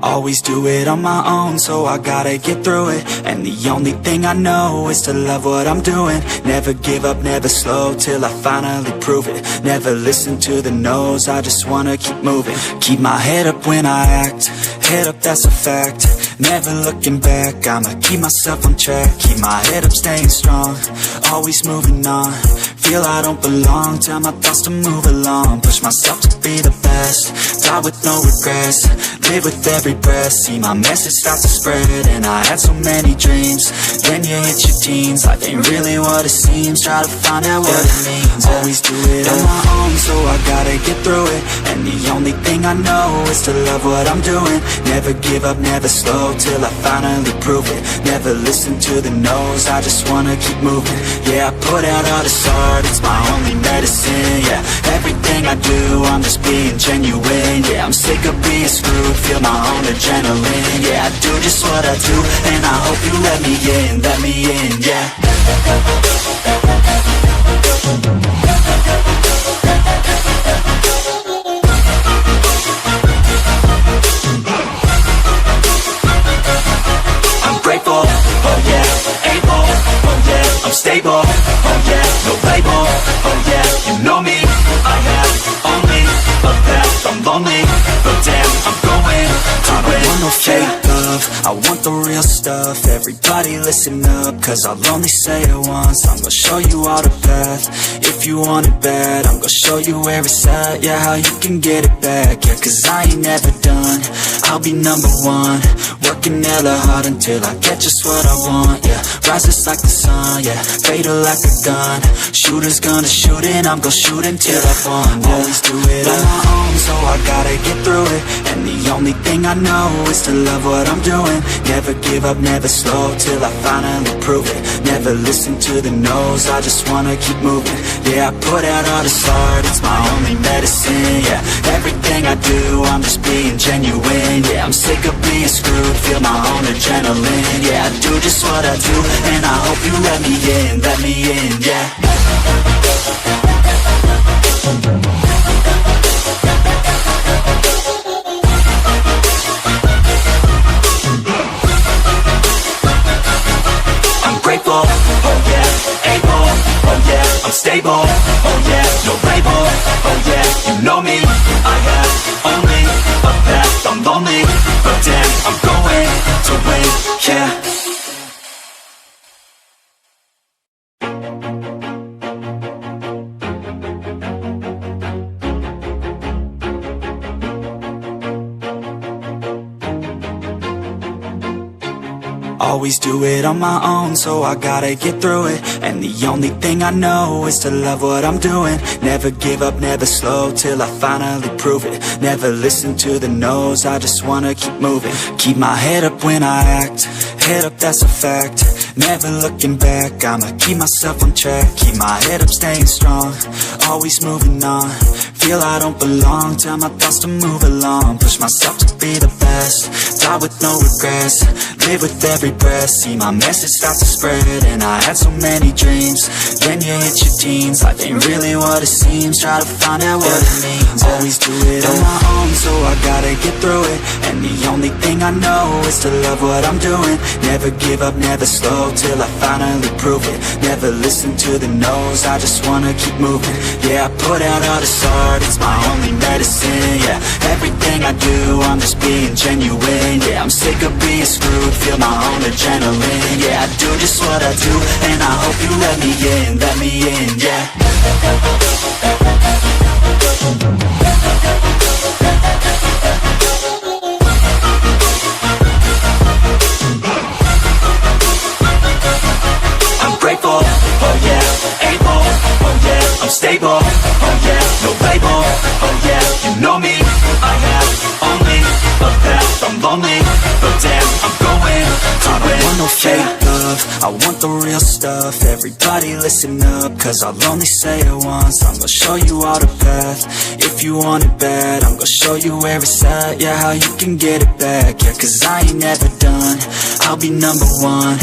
Always do it on my own, so I gotta get through it. And the only thing I know is to love what I'm doing. Never give up, never slow, till I finally prove it. Never listen to the no's, I just wanna keep moving. Keep my head up when I act, head up, that's a fact. Never looking back, I'ma keep myself on track. Keep my head up, staying strong, always moving on. Feel I don't belong, tell my thoughts to move along. Push myself to be the best, die with no regrets. Live with every breath, see my message start to spread. And I had so many dreams, then you hit your teens. Life ain't really what it seems, try to find out what it means. Always do it on my own, so I gotta get through it. And the only thing I know is to love what I'm doing. Never give up, never slow, till I finally prove it. Never listen to the no's, I just wanna keep moving. Yeah, I put out all this art, it's my only medicine. Yeah, everything I do, I'm just being genuine. Yeah, I'm sick of being screwed, feel my own adrenaline. Yeah, I do just what I do, and I hope you let me in, yeah. I'm grateful, oh yeah, able, oh yeah, I'm stable, oh yeah, no label, oh yeah, you know me, I have only a path, I'm lonely, but damn, I'm going to win. I don't want no fake love, I want the real stuff. Everybody listen up, cause I'll only say it once. I'm gonna show you all the path, if you want it bad. I'm gonna show you where it's at, yeah, how you can get it back. Yeah, cause I ain't never done, I'll be number one. Working hella hard until I get just what I want, yeah. Rises like the sun, yeah, fatal like a gun. Shooters gonna shoot and I'm gonna shoot until I won, yeah. Always do it on my own, so I gotta get through it. And the only thing I know is to love what I'm doing. Never give up, never slow, till I finally prove it. Never listen to the no's, I just wanna keep moving. Yeah, I put out all this art, it's my only medicine. Yeah, everything I do, I'm just being genuine. Yeah, I'm sick of being screwed, feel my own adrenaline. Yeah, I do just what I do, and I hope you let me in, yeah. I'm grateful, oh yeah, able, oh yeah, I'm stable, oh yeah, no label, oh yeah, you know me, I have only a path, I'm lonely, but damn, I'm going to win, yeah. Always do it on my own, so I gotta get through it. And the only thing I know is to love what I'm doing. Never give up, never slow, till I finally prove it. Never listen to the no's, I just wanna keep moving. Keep my head up when I act, head up, that's a fact. Never looking back, I'ma keep myself on track. Keep my head up, staying strong, always moving on. Feel I don't belong, tell my thoughts to move along. Push myself to be the best, die with no regrets. Live with every breath, see my message start to spread. And I had so many dreams, then you hit your teens. Life ain't really what it seems, try to find out what it means. Always do it on my own, so I gotta get through it. And the only thing I know is to love what I'm doing. Never give up, never slow, till I finally prove it. Never listen to the no's, I just wanna keep moving. Yeah, I put out all this art, it's my only medicine. Yeah, everything I do, I'm just being genuine. Yeah, I'm sick of being screwed, feel my own adrenaline. Yeah, I do just what I do, and I hope you let me in, yeah. I'm grateful, oh yeah, able, oh yeah, I'm stable, oh yeah, no label, oh yeah, you know me, I have only a path, I'm lonely, but damn, I'm going to win. I don't want no fake love, I want the real stuff. Everybody listen up, cause I'll only say it once. I'm gonna show you all the path, if you want it bad. I'm gonna show you where it's at, yeah, how you can get it back. Yeah, cause I ain't never done, I'll be number one.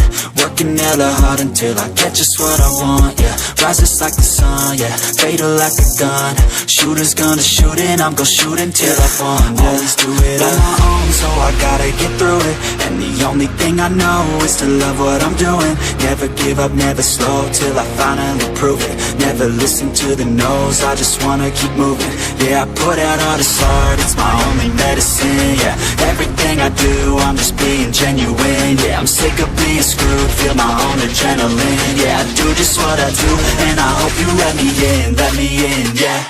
Working hella hard until I get just what I want, yeah. Rises like the sun, yeah. Fatal like a gun. Shooters gonna shoot and I'm gonna shoot until I fall, yeah. Always do it on my own, so I gotta get through it. And the only thing I know is to love what I'm doing. Never give up, never slow, till I finally prove it. Never listen to the no's, I just wanna keep moving. Yeah, I put out all this art, it's my only medicine, yeah. Everything I do, I'm just being genuine, yeah. I'm sick of being screwed, feel my own adrenaline, yeah. I do just what I do, and I hope you let me in, yeah.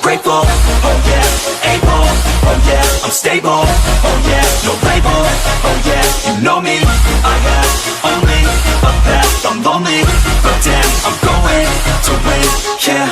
Grateful, oh yeah, able, oh yeah, I'm stable, oh yeah, no label, oh yeah, you know me, I have only a path, I'm lonely, but damn, I'm going to win, yeah.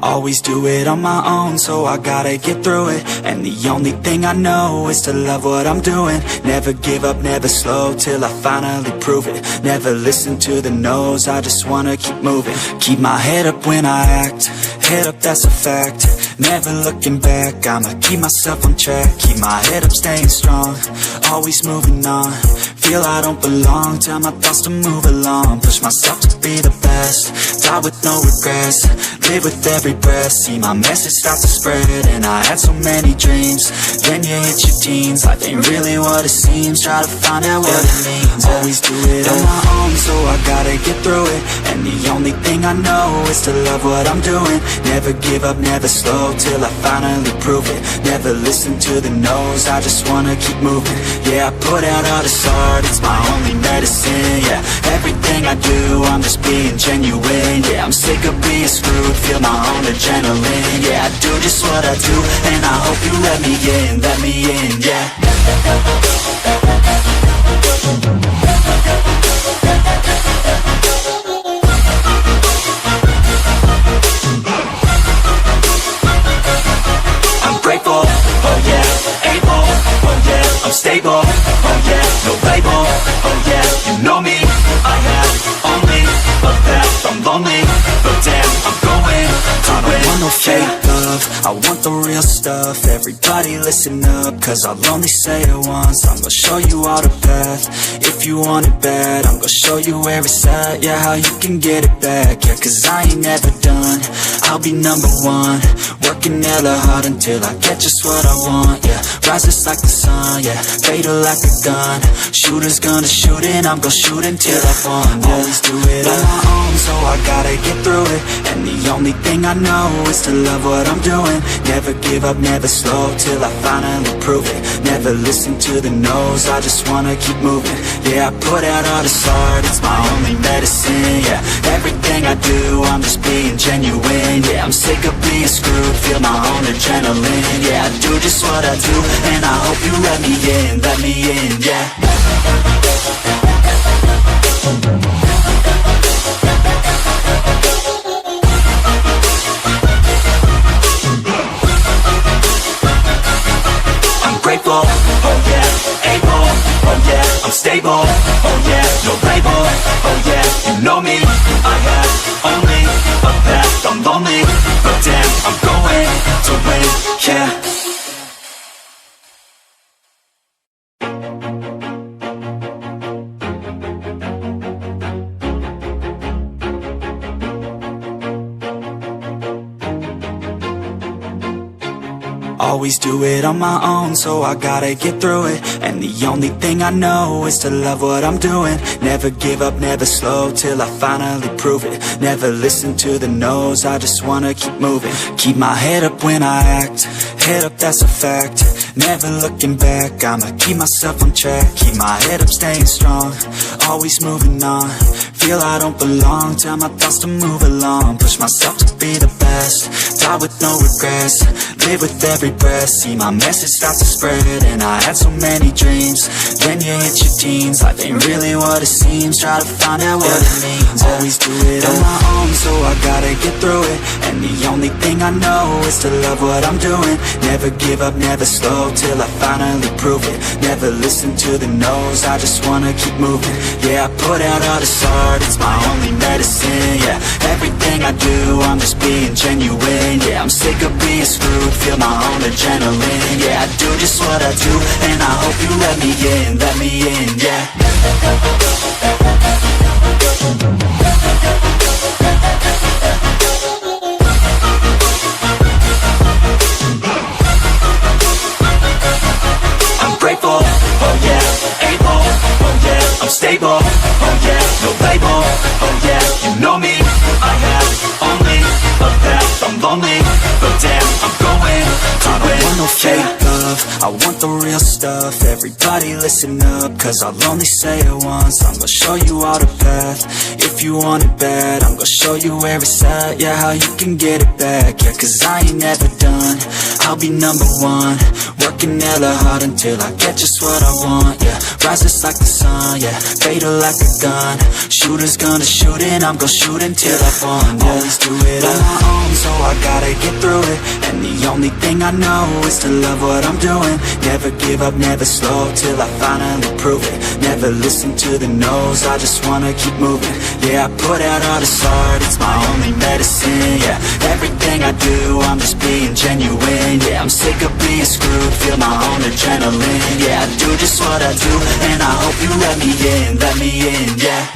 Always do it on my own, so I gotta get through it. And the only thing I know is to love what I'm doing. Never give up, never slow, till I finally prove it. Never listen to the no's, I just wanna keep moving. Keep my head up when I act, head up, that's a fact. Never looking back, I'ma keep myself on track. Keep my head up, staying strong, always moving on. Feel I don't belong, tell my thoughts to move along. Push myself to be the best, die with no regrets. Live with every breath, see my message start to spread. And I had so many dreams, then you hit your teens. Life ain't really what it seems, try to find out what it means. Always do it on my own, so I gotta get through it. And the only thing I know is to love what I'm doing. Never give up, never slow, till I finally prove it. Never listen to the no's, I just wanna keep moving. Yeah, I put out all this art, it's my only medicine, yeah. Everything I do, I'm just being genuine, yeah. I'm sick of being screwed, feel my own adrenaline, yeah. I do just what I do, and I hope you let me in, yeah. I'm grateful, oh yeah, able, oh yeah, I'm stable, oh yeah, no label, oh yeah, you know me, I have only a path, I'm lonely, but damn, I'm going to win. I don't want no fake love, I want the real stuff. Everybody listen up, cause I'll only say it once. I'm gonna show you all the path, if you want it bad. I'm gonna show you where it's at, yeah, how you can get it back. Yeah, cause I ain't never done, I'll be number one. Working hella hard until I get just what I want, yeah. Rises like the sun, yeah, fatal like a gun. Shooters gonna shoot and I'm gonna shoot until I fall, yeah. Always do it on my own, so I gotta get through it. And the only thing I know is to love what I'm doing. Never give up, never slow, till I finally prove it. Never listen to the no's, I just wanna keep moving. Yeah, I put out all this art, it's my only medicine, yeah. Everything I do, I'm just being genuine, yeah. I'm sick of being screwed, feel my own adrenaline, yeah. I do just what I do, and I hope you let me in, yeah. I'm grateful, oh yeah, able, oh yeah, I'm stable, oh yeah, no label, oh yeah, you know me, I have only a path, I'm lonely, but damn, I'm going to win, yeah. Always do it on my own, so I gotta get through it. And the only thing I know is to love what I'm doing. Never give up, never slow, till I finally prove it. Never listen to the no's, I just wanna keep moving. Keep my head up when I act, head up, that's a fact. Never looking back, I'ma keep myself on track. Keep my head up, staying strong, always moving on. Feel I don't belong, tell my thoughts to move along. Push myself to be the best, die with no regrets. Live with every breath, see my message start to spread. And I had so many dreams, then you hit your teens. Life ain't really what it seems, try to find out what it means. Always do it on my own, so I gotta gotta get through it. And the only thing I know is to love what I'm doing. Never give up, never slow, till I finally prove it. Never listen to the no's, I just wanna keep moving. Yeah, I put out all this art, it's my only medicine. Yeah, everything I do, I'm just being genuine. Yeah, I'm sick of being screwed, feel my own adrenaline. Yeah, I do just what I do, and I hope you let me in, yeah. I'm grateful, oh yeah, able, oh yeah, I'm stable, oh yeah, no label, oh yeah, you know me, I have only a path, I'm lonely, but damn, I'm going to win. I don't want no fake love, I want the real stuff. Everybody listen up, cause I'll only say it once. I'm gonna show you all the path, if you want it bad. I'm gonna show you where it's at, yeah, how you can get it back. Yeah, cause I ain't never done, I'll be number one. Working hella hard until I get just what I want, yeah. Rises like the sun, yeah, fatal like a gun. Shooters gonna shoot and I'm gonna shoot until I won, yeah. Always do it on my own, so I gotta get through it. And the only thing I know is to love what I'm doing. Never give up, never slow, till I finally prove it. Never listen to the no's, I just wanna keep moving. Yeah, I put out all this art, it's my only medicine. Yeah, everything I do, I'm just being genuine. Yeah, I'm sick of being screwed, feel my own adrenaline. Yeah, I do just what I do, and I hope you let me in, yeah.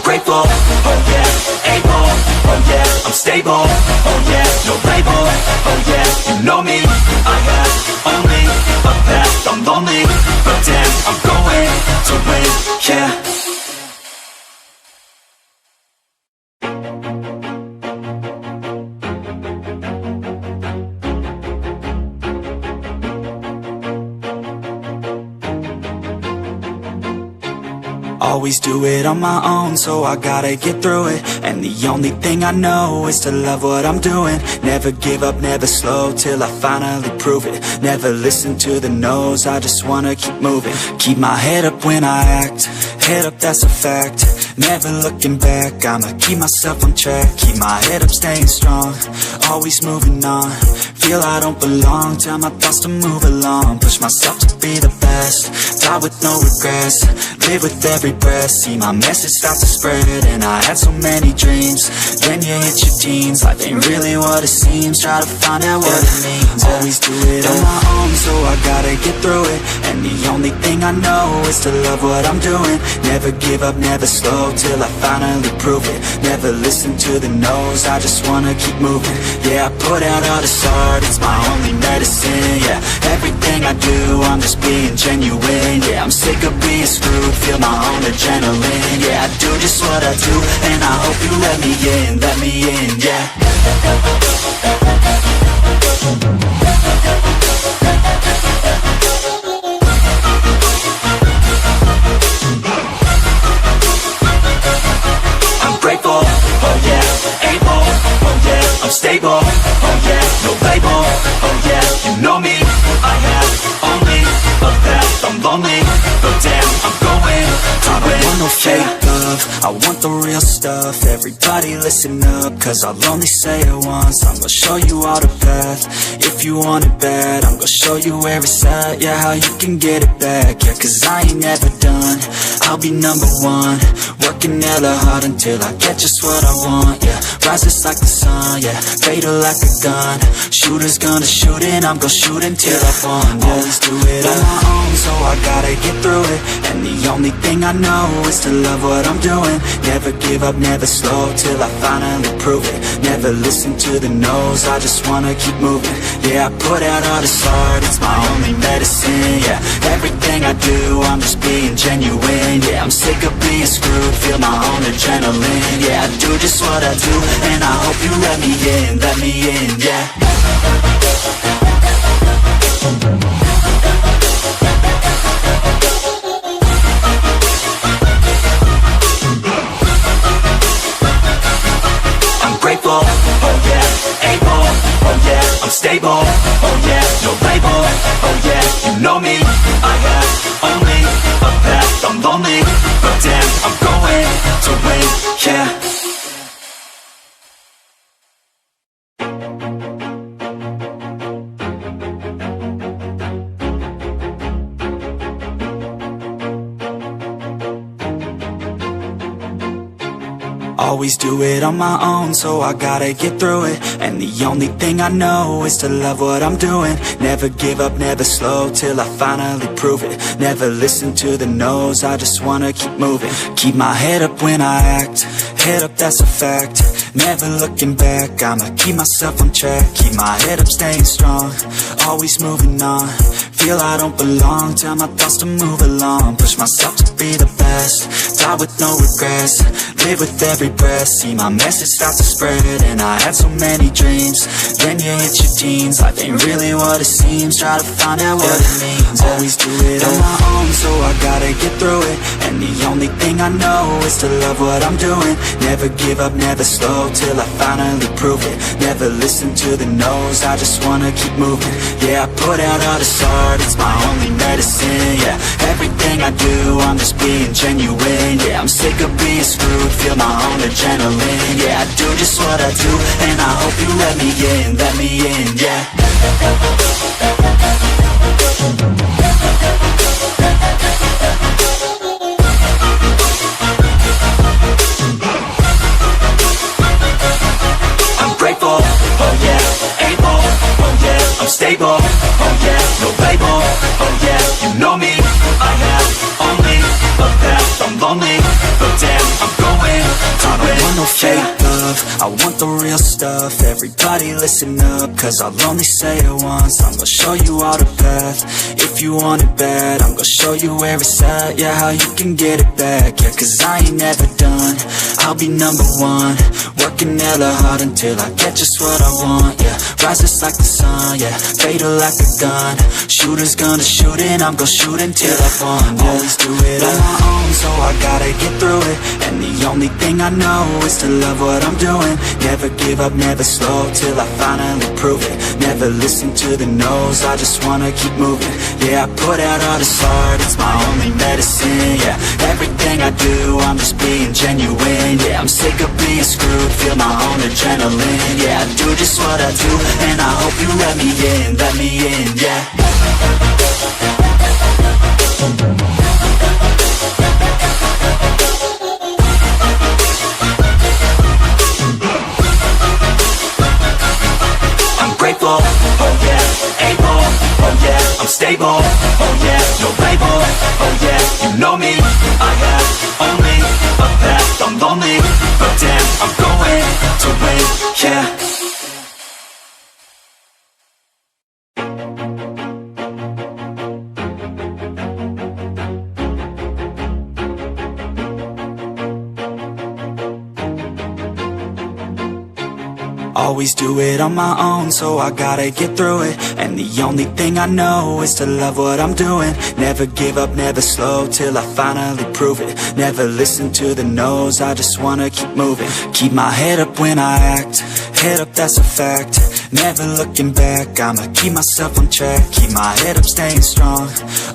Grateful, oh yeah, able, oh yeah, I'm stable, oh yeah, no label, oh yeah, you know me, I have only a path, I'm lonely, but damn, I'm going to win, yeah. Always do it on my own, so I gotta get through it. And the only thing I know is to love what I'm doing. Never give up, never slow, till I finally prove it. Never listen to the no's, I just wanna keep moving. Keep my head up when I act, head up, that's a fact. Never looking back, I'ma keep myself on track. Keep my head up, staying strong, always moving on. Feel I don't belong, tell my thoughts to move along. Push myself to be the best, die with no regrets. Live with every breath, see my message start to spread. And I had so many dreams, then you hit your teens. Life ain't really what it seems, try to find out what it means. Always do it on my own, so I gotta get through it. And the only thing I know is to love what I'm doing. Never give up, never slow, till I finally prove it. Never listen to the no's, I just wanna keep moving. Yeah, I put out all this art, it's my only medicine. Yeah, everything I do, I'm just being genuine. Yeah, I'm sick of being screwed, feel my own adrenaline. Yeah, I do just what I do, and I hope you let me in, yeah. I'm grateful, oh yeah, able, oh yeah, I'm stable, oh yeah, no label, oh yeah, you know me, I have only a path, I'm lonely, but damn, I'm going to win. I don't want no fake love, I want the real stuff. Everybody listen up, cause I'll only say it once. I'm gonna show you all the path, if you want it bad. I'm gonna show you where it's at, yeah, how you can get it back. Yeah, cause I ain't never done, I'll be number one. Working hella hard until I get just what I want, yeah. Rises like the sun, yeah, fatal like a gun. Shooters gonna shoot and I'm gonna shoot until I won, yeah. Always do it on my own, so I gotta get through it. And the only thing I know is to love what I'm doing. Never give up, never slow, till I finally prove it. Never listen to the no's, I just wanna keep moving. Yeah, I put out all this art, it's my only medicine. Yeah, everything I do, I'm just being genuine. Yeah, I'm sick of being screwed, feel my own adrenaline. Yeah, I do just what I do, and I hope you let me in, yeah. I'm grateful, oh yeah, able, oh yeah, I'm stable. stable, oh yeah, no label, oh yeah, you know me. I have only a path, I'm lonely, but damn, I'm going to win, yeah. Always do it on my own, so I gotta get through it. And the only thing I know is to love what I'm doing. Never give up, never slow, till I finally prove it. Never listen to the no's, I just wanna keep moving. Keep my head up when I act, head up, that's a fact. Never looking back, I'ma keep myself on track. Keep my head up, staying strong, always moving on. Feel I don't belong, tell my thoughts to move along. Push myself to be the best, die with no regrets. Live with every breath, see my message start to spread. And I had so many dreams, then you hit your teens. Life ain't really what it seems, try to find out what it means. Always do it on my own, so I gotta get through it. And the only thing I know is to love what I'm doing. Never give up, never slow, till I finally prove it. Never listen to the no's, I just wanna keep moving. Yeah, I put out all this art, it's my only medicine. Yeah, everything I do, I'm just being genuine. Yeah, I'm sick of being screwed, feel my own adrenaline. Yeah, I do just what I do, and I hope you let me in, yeah. I'm grateful, oh yeah, able, oh yeah, I'm stable, oh yeah, no label, oh yeah, you know me. I have only a path, I'm lonely, but damn, I'm going to win. I don't want no fake love, I want the real stuff. Everybody listen up, cause I'll only say it once. I'm gonna show you all the path, if you want it bad. I'm gonna show you where it's at, yeah, how you can get it back. Yeah, cause I ain't never done, I'll be number one. Working hella hard until I get just what I want, yeah. Rises like the sun, yeah, fatal like a gun. Shooter's gonna shoot and I'm gonna shoot until I won, yeah. Always do it on my own, so I gotta get through it. And the only thing I know is to love what I'm doing. Never give up, never slow, till I finally prove it. Never listen to the no's, I just wanna keep moving. Yeah, I put out all this art, it's my only medicine. Yeah, everything I do, I'm just being genuine. Yeah, I'm sick of being screwed, feel my own adrenaline. Yeah, I do just what I do, and I hope you let me in, yeah. I'm grateful, oh yeah, able, oh yeah, I'm stable, oh yeah, no label, oh yeah, you know me. I have only a path, I'm lonely, but damn, I'm going to win, yeah. Always do it on my own, so I gotta get through it. And the only thing I know is to love what I'm doing. Never give up, never slow, till I finally prove it. Never listen to the no's, I just wanna keep moving. Keep my head up when I act, head up, that's a fact. Never looking back, I'ma keep myself on track. Keep my head up, staying strong,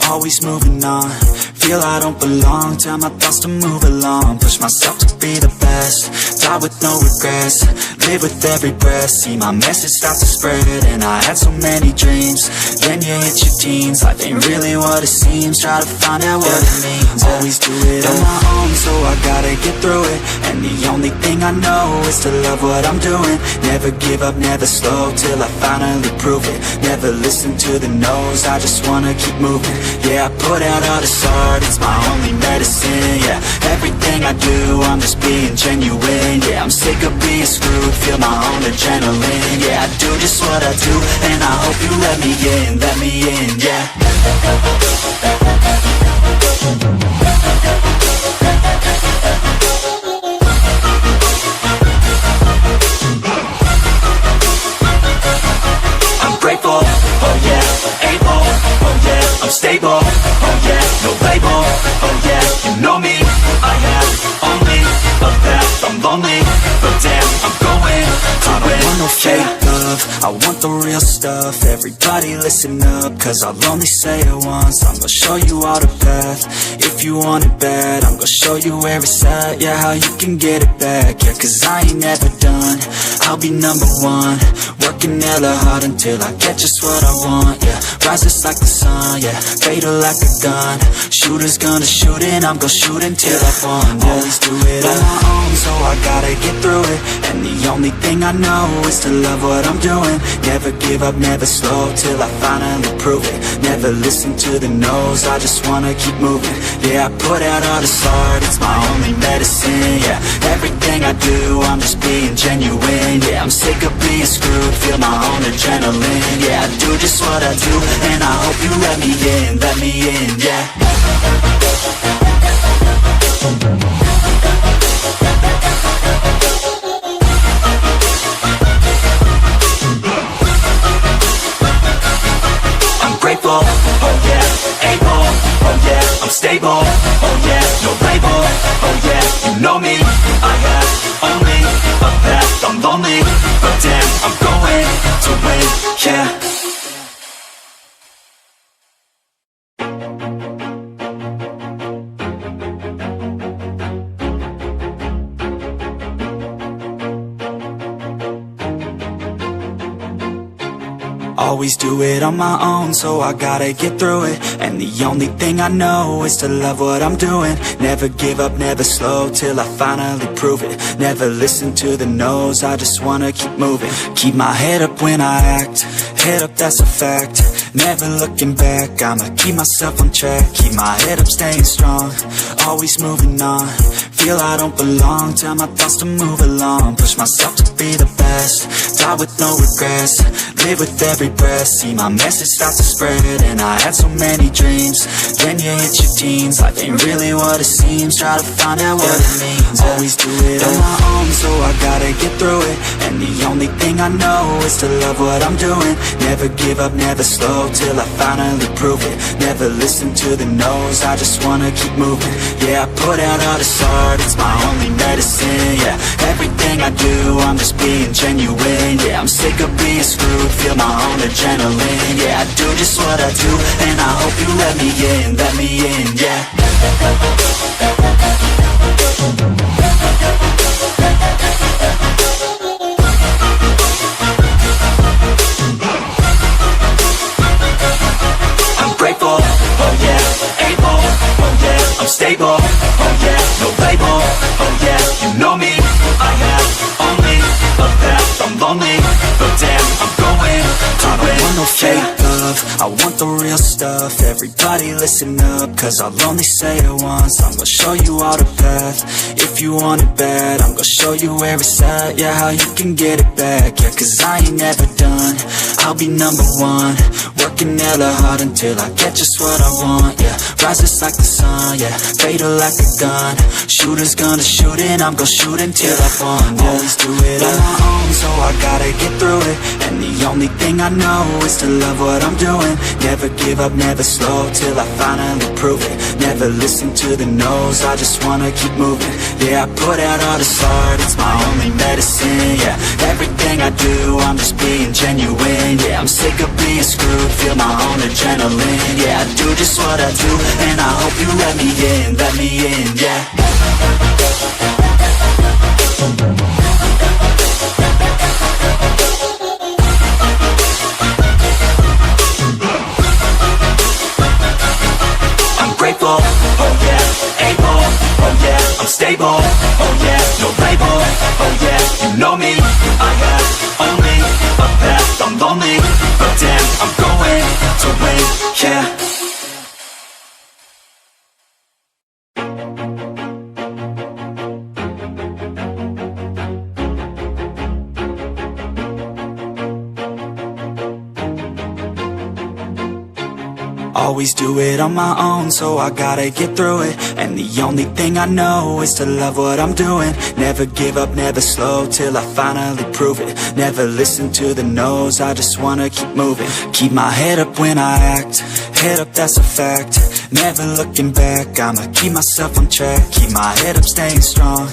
always moving on. Feel I don't belong, tell my thoughts to move along. Push myself to be the best, die with no regrets. Live with every breath, see my message start to spread. And I had so many dreams, then you hit your teens. Life ain't really what it seems, try to find out what it means. Always do it on my own, so I gotta get through it. And the only thing I know is to love what I'm doing. Never give up, never slow, till I finally prove it. Never listen to the no's, I just wanna keep moving. Yeah, I put out all this art, it's my only medicine. Yeah, everything I do, I'm just being genuine. Yeah, I'm sick of being screwed, feel my own adrenaline. Yeah, I do just what I do, and I hope you let me in, yeah. I'm grateful, oh yeah, able, oh yeah, I'm stable, oh yeah, no label, oh yeah, you know me. I have only a path, I'm lonely, but damn, I'm going to win. I don't want no fake love, love, I want the real stuff. Everybody listen up, cause I'll only say it once. I'm gonna show you all the path, if you want it bad. I'm gonna show you where it's at, yeah, how you can get it back. Yeah, cause I ain't never done, I'll be number one. Working hella hard until I get just what I want, yeah. Rises like the sun, yeah, fatal like a gun. Shooters gonna shoot and I'm gonna shoot until I fall, yeah. Always do it on my own, so I gotta get through it. And the only thing I know is to love what I'm doing. Never give up, never slow, till I finally prove it. Never listen to the no's, I just wanna keep moving. Yeah, I put out all this art, it's my only medicine, yeah. Everything I do, I'm just being genuine, yeah. I'm sick of being screwed, feel my own adrenaline, yeah. I do just what I do, and I hope you let me in, yeah. I'm grateful, oh yeah, able, oh yeah, I'm stable, oh yeah, no label, oh yeah, you know me, I have only a path, I'm lonely, but damn, I'm going to win, yeah. Always do it on my own, so I gotta get through it. And the only thing I know is to love what I'm doing. Never give up, never slow, till I finally prove it. Never listen to the no's, I just wanna keep moving. Keep my head up when I act, head up, that's a fact. Never looking back, I'ma keep myself on track. Keep my head up, staying strong, always moving on. Feel I don't belong, tell my thoughts to move along. Push myself to be the best, die with no regrets. Live with every breath, see my message start to spread. And I had so many dreams, then you hit your teens. Life ain't really what it seems, try to find out what it means. Always do it on my own, so I gotta get through it. And the only thing I know is to love what I'm doing. Never give up, never slow, till I finally prove it. Never listen to the no's, I just wanna keep moving. Yeah, I put out all this art, it's my only medicine, yeah. Everything I do, I'm just being genuine, yeah. I'm sick of being screwed, feel my own adrenaline, yeah. I do just what I do, and I hope you let me in, yeah. I'm grateful, oh yeah, able, oh yeah, I'm stable, oh yeah, no label, oh yeah, you know me, I have only a path, I'm lonely, but damn, I'm going to win. I don't want no fake love, I want the real stuff. Everybody listen up, cause I'll only say it once. I'm gonna show you all the path, if you want it bad. I'm gonna show you where it's at, yeah, how you can get it back. Yeah, cause I ain't never done, I'll be number one. Working hella hard until I get just what I want, yeah. Rises like the sun, yeah, fatal like a gun. Shooters gonna shoot and I'm gonna shoot until I fall, yeah. Always do it on my own, so I gotta get through it. And the only thing I know is to love what I'm doing. Never give up, never slow, till I finally prove it. Never listen to the no's, I just wanna keep moving. Yeah, I put out all this art, it's my only medicine, yeah. Everything I do, I'm just being genuine, yeah. I'm sick of being screwed, feel my own adrenaline, yeah. I do just what I do, and I hope you let me in, yeah. I'm grateful, oh yeah, able, oh yeah, I'm stable, oh yeah, no label, oh yeah, you know me, I have only a path, I'm lonely, but damn, I'm going to win, yeah. Always do it on my own, so I gotta get through it. And the only thing I know is to love what I'm doing. Never give up, never slow, till I finally prove it. Never listen to the no's, I just wanna keep moving. Keep my head up when I act, head up, that's a fact. Never looking back, I'ma keep myself on track. Keep my head up, staying strong,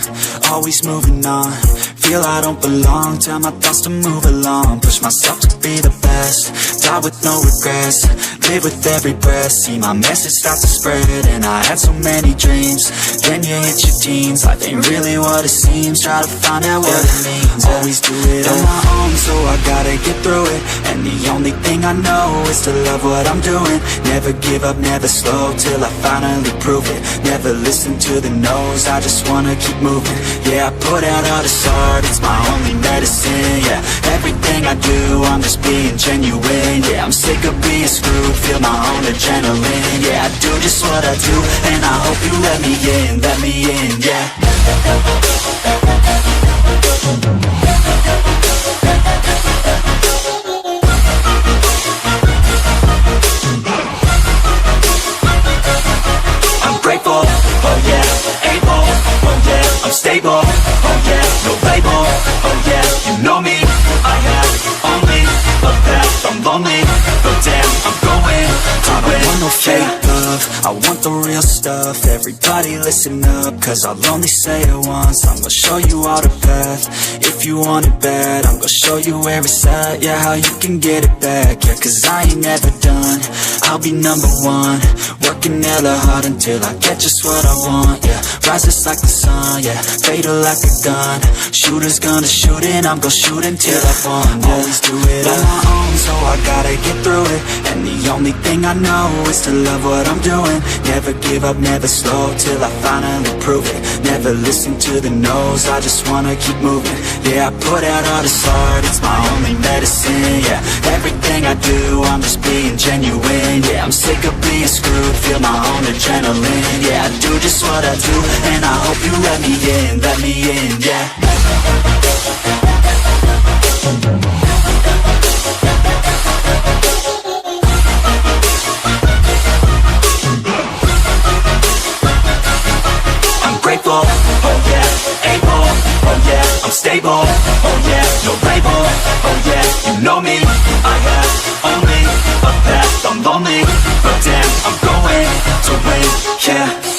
always moving on. Feel I don't belong, tell my thoughts to move along. Push myself to be the best, die with no regrets. Live with every breath, see my message start to spread. And I had so many dreams, then you hit your teens. Life ain't really what it seems, try to find out what it means. Always do it on my own, so I gotta get through it. And the only thing I know is to love what I'm doing. Never give up, never slow, till I finally prove it. Never listen to the no's, I just wanna keep moving. Yeah, I put out all this art, it's my only medicine. Yeah, everything I do, I'm just being genuine. Yeah, I'm sick of being screwed, feel my own adrenaline. Yeah, I do just what I do, and I hope you let me in, yeah. I'm grateful, oh yeah, able, oh yeah, I'm stable, oh yeah, no label, oh yeah, you know me, I have only a path, I'm lonely, but damn, I'm going to win. I want no fake love, I want the real stuff. Everybody listen up, cause I'll only say it once. I'm gonna show you all the path, if you want it bad. I'm gonna show you where it's at, yeah, how you can get it back. Yeah, cause I ain't never done, I'll be number one. Working hella hard until I get just what I want, yeah. Rises like the sun, yeah, fatal like a gun. Shooter's gonna shoot and I'm gonna shoot until I won, yeah. Always do it on my own, so I gotta get through it. And the only thing I know is to love what I'm doing. Never give up, never slow, till I finally prove it. Never listen to the no's, I just wanna keep moving. Yeah, I put out all this art, it's my only medicine. Yeah, everything I do, I'm just being genuine. Yeah, I'm sick of being screwed, feel my own adrenaline. Yeah, I do just what I do, and I hope you let me in, yeah. Grateful, oh yeah, able, oh yeah, I'm stable, oh yeah, no label, oh yeah, you know me, I have only a path, I'm lonely, but damn, I'm going to win, yeah.